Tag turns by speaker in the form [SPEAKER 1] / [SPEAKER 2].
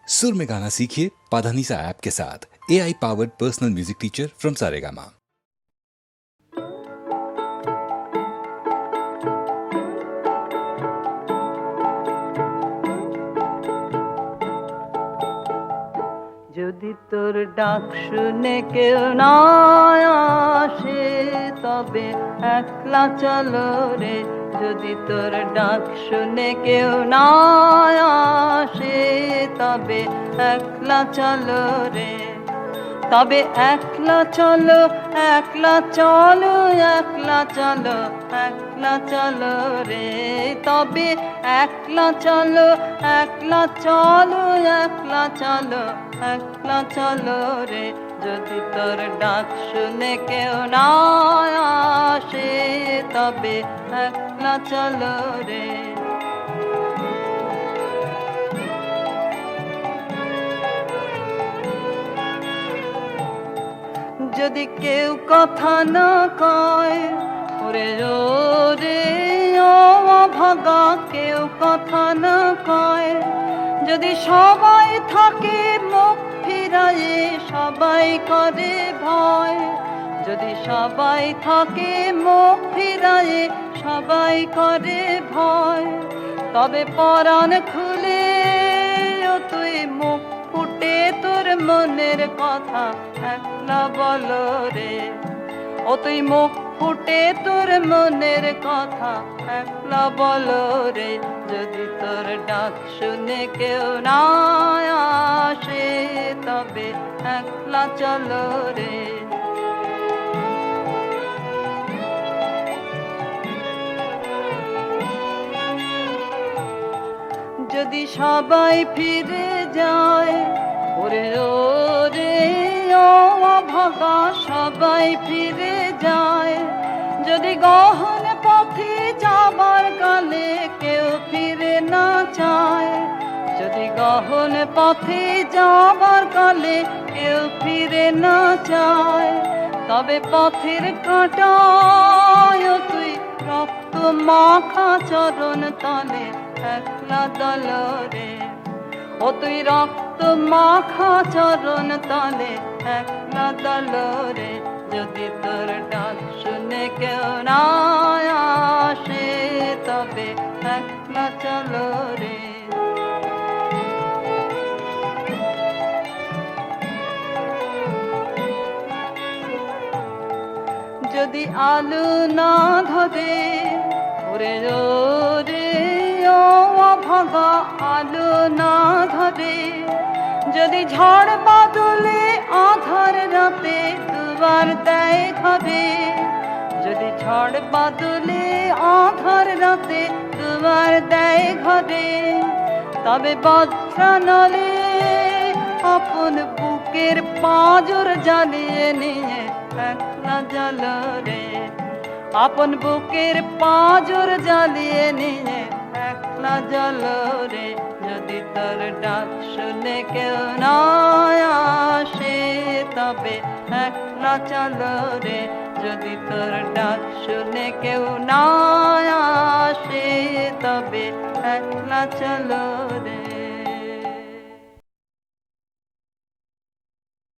[SPEAKER 1] सुर में गाना सीखिए पाधानीसा ऐप के साथ। AI powered personal music teacher from Saregama.
[SPEAKER 2] যদি তোর ডাক শুনে কেউ না আসে তবে একলা চলো রে। যদি তোর ডাক শুনে কেউ না আসে তবে একলা চলো রে। তবে একলা চলো, একলা চলো, একলা চলো, একলা চলো রে। তবে একলা চলো, একলা চলো, একলা চলো, একলা চলো রে। যদি তোর ডাক শুনে কেউ না আসে তবে একলা চলো রে। যদি কেউ কথা না কয় ওরে রে ও ভাগা, কেউ কথা না কয়। যদি সবাই থাকে মুখ ফিরায়ে সবাই করে ভয়। যদি সবাই থাকে মুখ ফিরায়ে সবাই করে ভয়। তবে পরাণ খুলে ও তুই মুখ ফুটে তোর মনের কথা একলা বলো রে। ও তুই মুখ ফুটে তোর মনের কথা একলা বলো রে। যদি তোর ডাক শুনে কেউ না আসে তবে একলা চলো রে। যদি সবাই ফিরে যায় ওরে রে ও ভাগা, সবাই ফিরে যায়। যদি গহন পথে যাবার কালে কেউ ফিরে না চায়। যদি গহন পথে যাবার কালে কেউ ফিরে না চায়। তবে পথের কাঁটায় তুই রক্ত মাখা চরণ তলে একলা দল রে। ও তুই রক্ত মাখা চরণ তলে একলা দল রে। যদি তোর ডাক শুনে কেউ না আসে তবে একলা চলো রে। যদি আলো না ধরে ওরে রে ও ভাগা, আলো না ধরে। যদি ঝড় বাদলে আধার রাতে দুয়ার দেয় ঘরে। যদি ঝড় বাদলে আধার রাতে দুয়ার দেয় ঘরে। তবে বজ্রানলে আপন বুকের পাঁজর জ্বালিয়ে নিয়ে একলা জ্বালো রে। আপন বুকের পাঁজর জ্বালিয়ে নিয়ে একলা জ্বালো রে। যদি তোর ডাক শুনে কেউ না আসে তবে একলা চলো রে। যদি তোর ডাক শুনে কেউ না আসে তবে একলা চলো রে।